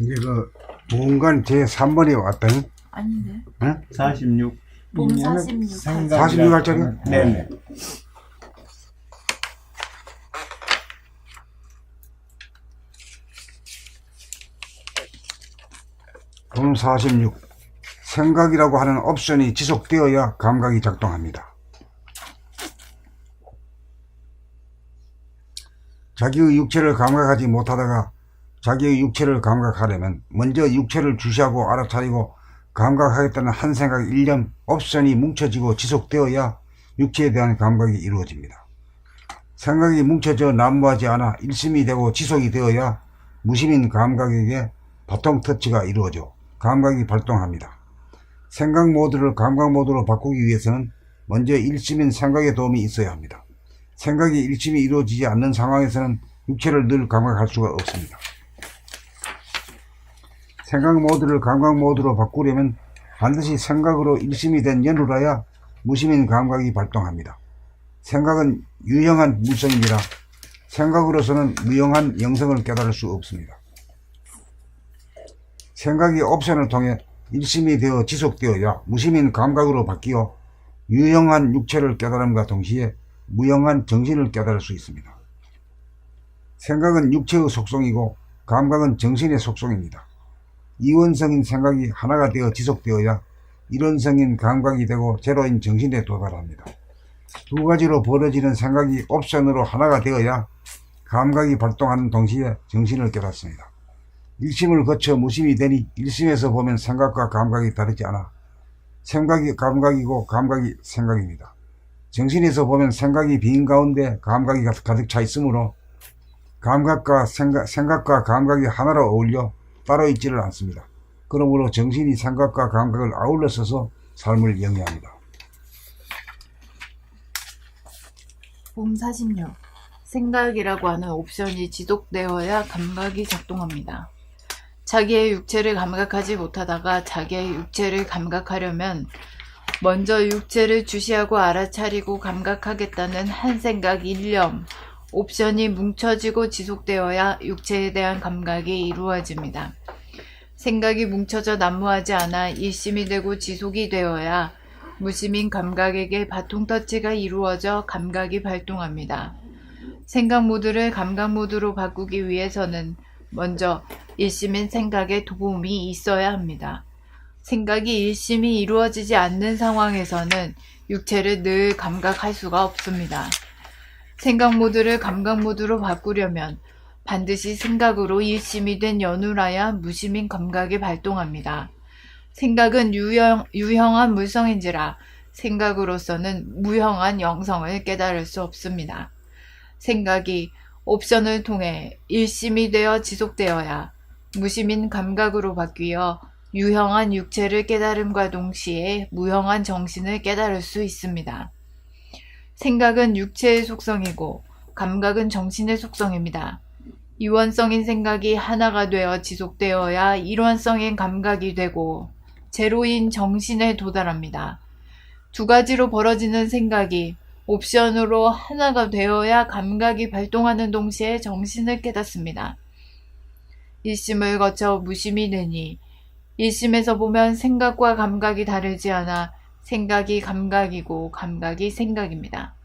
이제 그 무언간 제3번이 왔다니? 아닌데. 응? 46. 봄 46. 46할짜리? 네네. 봄 46. 생각이라고 하는 옵션이 지속되어야 감각이 작동합니다. 자기의 육체를 감각하지 못하다가 자기의 육체를 감각하려면 먼저 육체를 주시하고 알아차리고 감각하겠다는 한 생각, 일념, 옵션이 뭉쳐지고 지속되어야 육체에 대한 감각이 이루어집니다. 생각이 뭉쳐져 난무하지 않아 일심이 되고 지속이 되어야 무심인 감각에게 바통 터치가 이루어져 감각이 발동합니다. 생각 모드를 감각 모드로 바꾸기 위해서는 먼저 일심인 생각의 도움이 있어야 합니다. 생각이 일심이 이루어지지 않는 상황에서는 육체를 늘 감각할 수가 없습니다. 생각 모드를 감각 모드로 바꾸려면 반드시 생각으로 일심이 된 연후라야 무심인 감각이 발동합니다. 생각은 유형한 물성입니다. 생각으로서는 무형한 영성을 깨달을 수 없습니다. 생각이 옵션을 통해 일심이 되어 지속되어야 무심인 감각으로 바뀌어 유형한 육체를 깨달음과 동시에 무형한 정신을 깨달을 수 있습니다. 생각은 육체의 속성이고 감각은 정신의 속성입니다. 이원성인 생각이 하나가 되어 지속되어야 일원성인 감각이 되고 제로인 정신에 도달합니다. 두 가지로 벌어지는 생각이 옵션으로 하나가 되어야 감각이 발동하는 동시에 정신을 깨닫습니다. 일심을 거쳐 무심이 되니 일심에서 보면 생각과 감각이 다르지 않아 생각이 감각이고 감각이 생각입니다. 정신에서 보면 생각이 빈 가운데 감각이 가득 차 있으므로 감각과 생각과 감각이 하나로 어울려 따로 있지를 않습니다. 그러므로 정신이 생각과 감각을 아울러 써서 삶을 영위합니다. 봄 46. 생각이라고 하는 옵션이 지속되어야 감각이 작동합니다. 자기의 육체를 감각하지 못하다가 자기의 육체를 감각하려면 먼저 육체를 주시하고 알아차리고 감각하겠다는 한 생각, 일념, 옵션이 뭉쳐지고 지속되어야 육체에 대한 감각이 이루어집니다. 생각이 뭉쳐져 난무하지 않아 일심이 되고 지속이 되어야 무심인 감각에게 바통 터치가 이루어져 감각이 발동합니다. 생각 모드를 감각 모드로 바꾸기 위해서는 먼저 일심인 생각에 도움이 있어야 합니다. 생각이 일심이 이루어지지 않는 상황에서는 육체를 늘 감각할 수가 없습니다. 생각 모드를 감각 모드로 바꾸려면 반드시 생각으로 일심이 된 연후라야 무심인 감각이 발동합니다. 생각은 유형한 물성인지라 생각으로서는 무형한 영성을 깨달을 수 없습니다. 생각이 옵션을 통해 일심이 되어 지속되어야 무심인 감각으로 바뀌어 유형한 육체를 깨달음과 동시에 무형한 정신을 깨달을 수 있습니다. 생각은 육체의 속성이고 감각은 정신의 속성입니다. 이원성인 생각이 하나가 되어 지속되어야 일원성인 감각이 되고 제로인 정신에 도달합니다. 두 가지로 벌어지는 생각이 옵션으로 하나가 되어야 감각이 발동하는 동시에 정신을 깨닫습니다. 일심을 거쳐 무심이 되니 일심에서 보면 생각과 감각이 다르지 않아 생각이 감각이고 감각이 생각입니다.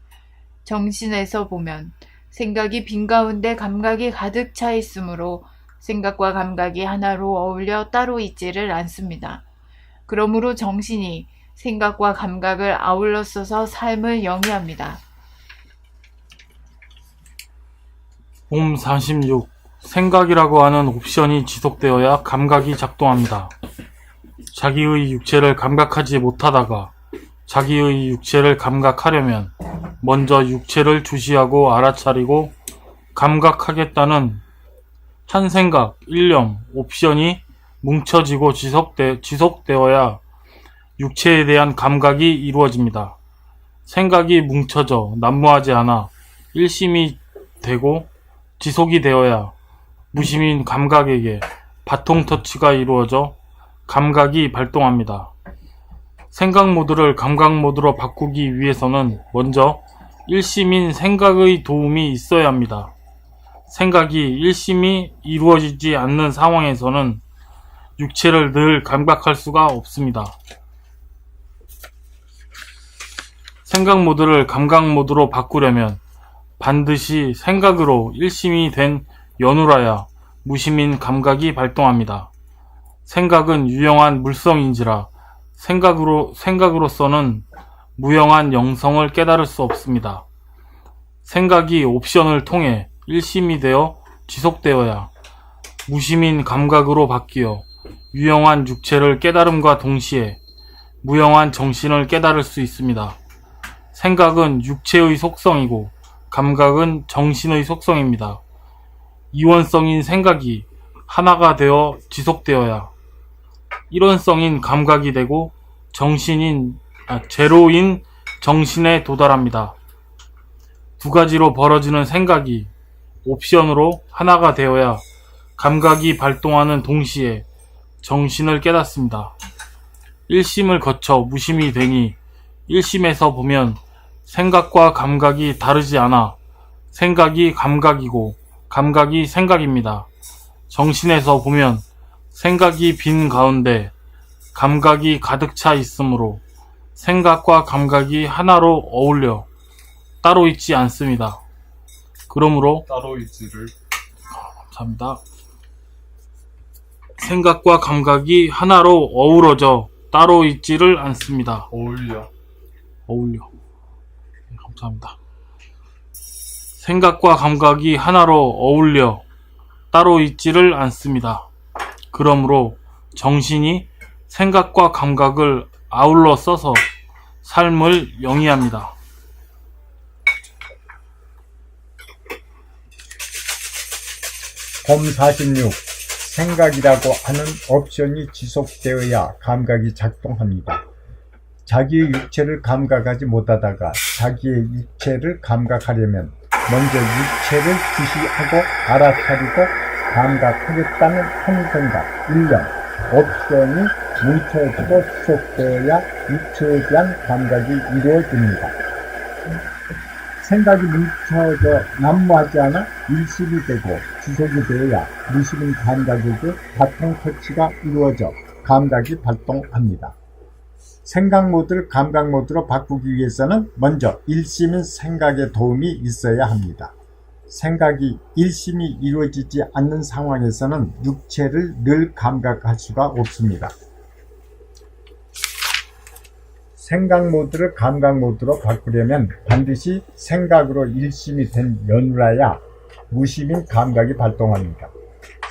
정신에서 보면 생각이 빈 가운데 감각이 가득 차 있으므로 생각과 감각이 하나로 어울려 따로 있지를 않습니다. 그러므로 정신이 생각과 감각을 아울러 써서 삶을 영위합니다. 봄 46. 생각이라고 하는 옵션이 지속되어야 감각이 작동합니다. 자기의 육체를 감각하지 못하다가 자기의 육체를 감각하려면 먼저 육체를 주시하고 알아차리고 감각하겠다는 한 생각, 일념, 옵션이 뭉쳐지고 지속되어야 육체에 대한 감각이 이루어집니다. 생각이 뭉쳐져 난무하지 않아 일심이 되고 지속이 되어야 무심인 감각에게 바통 터치가 이루어져 감각이 발동합니다. 생각 모드를 감각 모드로 바꾸기 위해서는 먼저 일심인 생각의 도움이 있어야 합니다. 생각이 일심이 이루어지지 않는 상황에서는 육체를 늘 감각할 수가 없습니다. 생각 모드를 감각 모드로 바꾸려면 반드시 생각으로 일심이 된 연우라야 무심인 감각이 발동합니다. 생각은 유영한 물성인지라 생각으로서는 무영한 영성을 깨달을 수 없습니다. 생각이 옵션을 통해 일심이 되어 지속되어야 무심인 감각으로 바뀌어 유영한 육체를 깨달음과 동시에 무영한 정신을 깨달을 수 있습니다. 생각은 육체의 속성이고 감각은 정신의 속성입니다. 이원성인 생각이 하나가 되어 지속되어야 일원성인 감각이 되고 제로인 정신에 도달합니다. 두 가지로 벌어지는 생각이 옵션으로 하나가 되어야 감각이 발동하는 동시에 정신을 깨닫습니다. 일심을 거쳐 무심이 되니 일심에서 보면 생각과 감각이 다르지 않아 생각이 감각이고 감각이 생각입니다. 정신에서 보면 생각이 빈 가운데 감각이 가득 차 있으므로 생각과 감각이 하나로 어울려 따로 있지 않습니다. 그러므로 따로 있지를 감사합니다. 생각과 감각이 하나로 어우러져 따로 있지를 않습니다. 어울려 네, 감사합니다. 생각과 감각이 하나로 어울려 따로 있지를 않습니다. 그러므로 정신이 생각과 감각을 아울러 써서 삶을 영위합니다. 봄 46. 생각이라고 하는 옵션이 지속되어야 감각이 작동합니다. 자기의 육체를 감각하지 못하다가 자기의 육체를 감각하려면 먼저 육체를 주시하고 알아차리고 감각하겠다는 한 생각, 일념, 옵션이 뭉쳐지고 지속되어야 육체에 대한 감각이 이루어집니다. 생각이 뭉쳐져 난무하지 않아 일심이 되고 지속이 되어야 무심인 감각에게 바통 터치가 이루어져 감각이 발동합니다. 생각 모드를 감각 모드로 바꾸기 위해서는 먼저 일심인 생각의 도움이 있어야 합니다. 생각이 일심이 이루어지지 않는 상황에서는 육체를 늘 감각할 수가 없습니다. 생각 모드를 감각 모드로 바꾸려면 반드시 생각으로 일심이 된 연우라야 무심인 감각이 발동합니다.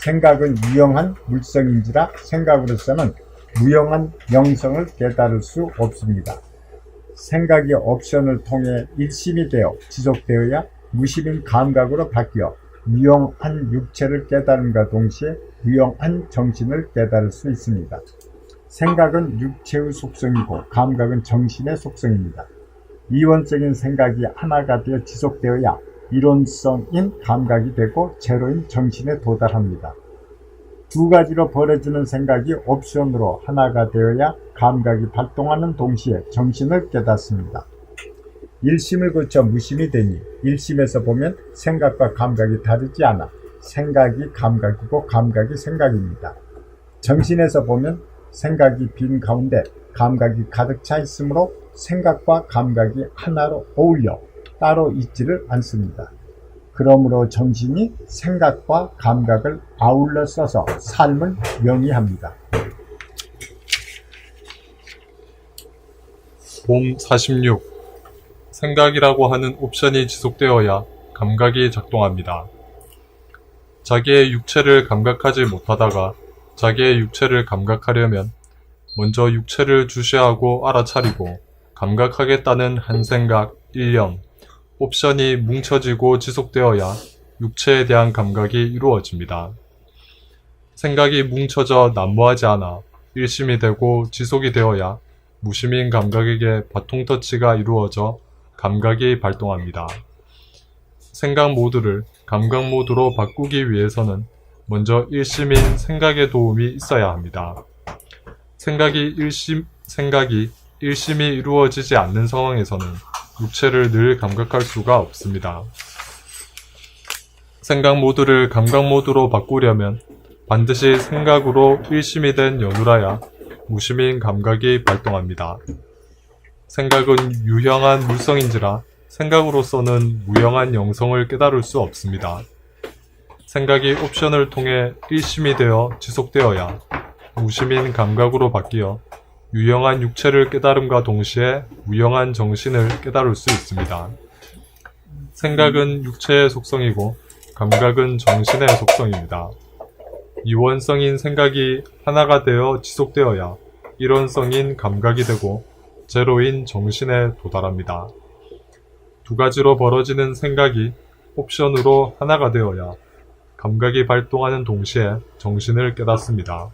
생각은 유영한 물성인지라 생각으로서는 무영한 영성을 깨달을 수 없습니다. 생각이 옵션을 통해 일심이 되어 지속되어야 무심인 감각으로 바뀌어 유영한 육체를 깨달음과 동시에 유영한 정신을 깨달을 수 있습니다. 생각은 육체의 속성이고 감각은 정신의 속성입니다. 이원적인 생각이 하나가 되어 지속되어야 이론성인 감각이 되고 제로인 정신에 도달합니다. 두 가지로 벌어지는 생각이 옵션으로 하나가 되어야 감각이 발동하는 동시에 정신을 깨닫습니다. 일심을 거쳐 무심이 되니 일심에서 보면 생각과 감각이 다르지 않아 생각이 감각이고 감각이 생각입니다. 정신에서 보면 생각이 빈 가운데 감각이 가득 차 있으므로 생각과 감각이 하나로 어울려 따로 있지를 않습니다. 그러므로 정신이 생각과 감각을 아울러 써서 삶을 영위합니다. 봄 46. 생각이라고 하는 옵션이 지속되어야 감각이 작동합니다. 자기의 육체를 감각하지 못하다가 자기의 육체를 감각하려면 먼저 육체를 주시하고 알아차리고 감각하겠다는 한 생각, 일념, 옵션이 뭉쳐지고 지속되어야 육체에 대한 감각이 이루어집니다. 생각이 뭉쳐져 난무하지 않아 일심이 되고 지속이 되어야 무심인 감각에게 바통터치가 이루어져 감각이 발동합니다. 생각 모드를 감각 모드로 바꾸기 위해서는 먼저 일심인 생각의 도움이 있어야 합니다. 생각이 일심이 이루어지지 않는 상황에서는 육체를 늘 감각할 수가 없습니다. 생각 모드를 감각 모드로 바꾸려면 반드시 생각으로 일심이 된 연우라야 무심인 감각이 발동합니다. 생각은 유형한 물성인지라 생각으로서는 무형한 영성을 깨달을 수 없습니다. 생각이 옵션을 통해 일심이 되어 지속되어야 무심인 감각으로 바뀌어 유형한 육체를 깨달음과 동시에 무형한 정신을 깨달을 수 있습니다. 생각은 육체의 속성이고 감각은 정신의 속성입니다. 이원성인 생각이 하나가 되어 지속되어야 일원성인 감각이 되고 제로인 정신에 도달합니다. 두 가지로 벌어지는 생각이 옵션으로 하나가 되어야 감각이 발동하는 동시에 정신을 깨닫습니다.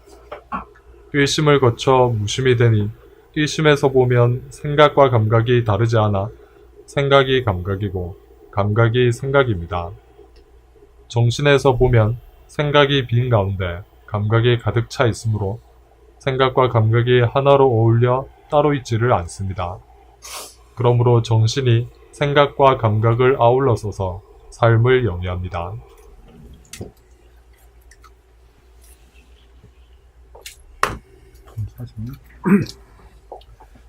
일심을 거쳐 무심이 되니 일심에서 보면 생각과 감각이 다르지 않아 생각이 감각이고 감각이 생각입니다. 정신에서 보면 생각이 빈 가운데 감각이 가득 차 있으므로 생각과 감각이 하나로 어울려 따로 있지를 않습니다. 그러므로 정신이 생각과 감각을 아울러 써서 삶을 영위합니다.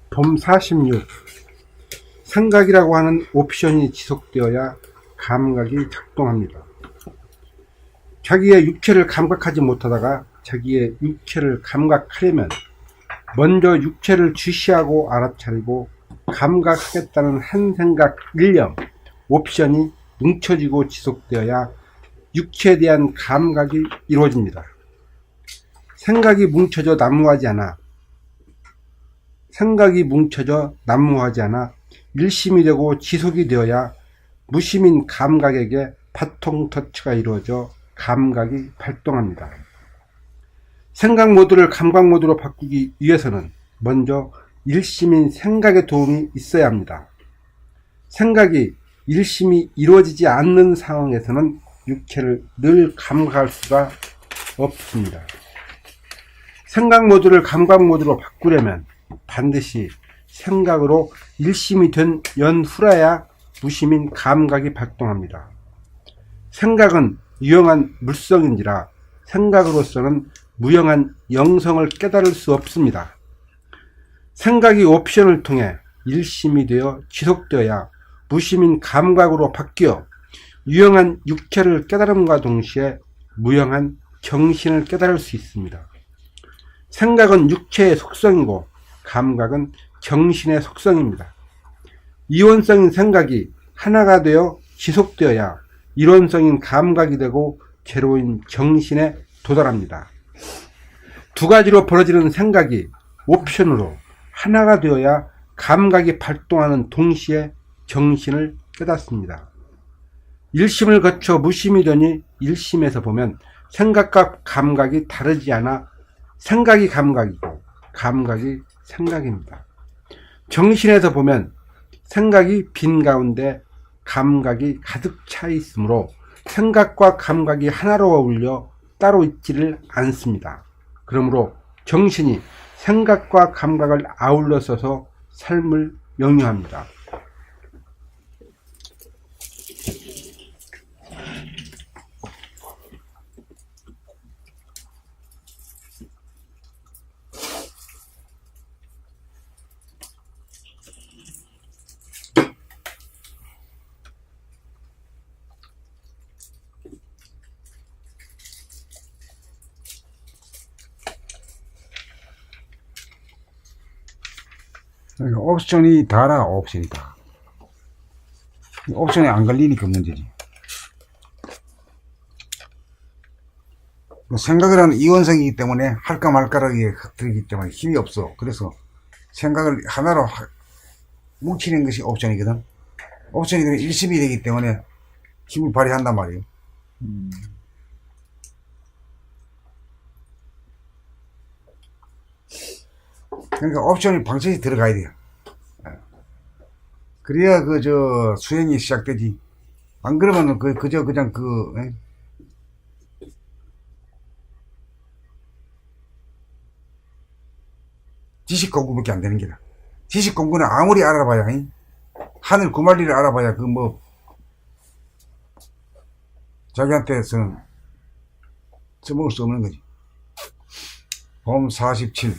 범 46. 생각이라고 하는 옵션이 지속되어야 감각이 작동합니다. 자기의 육체를 감각하지 못하다가 자기의 육체를 감각하려면 먼저 육체를 주시하고 알아차리고 감각하겠다는 한 생각 일념, 옵션이 뭉쳐지고 지속되어야 육체에 대한 감각이 이루어집니다. 생각이 뭉쳐져 난무하지 않아 일심이 되고 지속이 되어야 무심인 감각에게 바통 터치가 이루어져 감각이 발동합니다. 생각 모드를 감각 모드로 바꾸기 위해서는 먼저 일심인 생각의 도움이 있어야 합니다. 생각이 일심이 이루어지지 않는 상황에서는 육체를 늘 감각할 수가 없습니다. 생각 모드를 감각 모드로 바꾸려면 반드시 생각으로 일심이 된 연후라야 무심인 감각이 발동합니다. 생각은 유형한 물성인지라 생각으로서는 무형한 영성을 깨달을 수 없습니다. 생각이 옵션을 통해 일심이 되어 지속되어야 무심인 감각으로 바뀌어 유형한 육체를 깨달음과 동시에 무형한 정신을 깨달을 수 있습니다. 생각은 육체의 속성이고 감각은 정신의 속성입니다. 이원성인 생각이 하나가 되어 지속되어야 일원성인 감각이 되고 제로인 정신에 도달합니다. 두 가지로 벌어지는 생각이 옵션으로 하나가 되어야 감각이 발동하는 동시에 정신을 깨닫습니다. 일심을 거쳐 무심이 되니 일심에서 보면 생각과 감각이 다르지 않아 생각이 감각이고 감각이 생각입니다. 정신에서 보면 생각이 빈 가운데 감각이 가득 차 있으므로 생각과 감각이 하나로 어울려 따로 있지를 않습니다. 그러므로 정신이 생각과 감각을 아울러 써서 삶을 영유합니다. 그러니까 옵션이 다라 옵션이다. 옵션에 안 걸리니까 문제지. 생각이라는 이원성이기 때문에 할까 말까라기에 들기 때문에 힘이 없어. 그래서 생각을 하나로 뭉치는 것이 옵션이거든. 옵션이 되면 일심이 되기 때문에 힘을 발휘한단 말이에요. 그러니까 옵션이 방식이 들어가야 돼요. 그래야 수행이 시작되지. 안 그러면 그저 그냥 지식 공부밖에 안 되는 게다. 지식 공부는 아무리 알아봐야, 하늘 구만리를 알아봐야 자기한테서는 써먹을 수 없는 거지. 봄 47.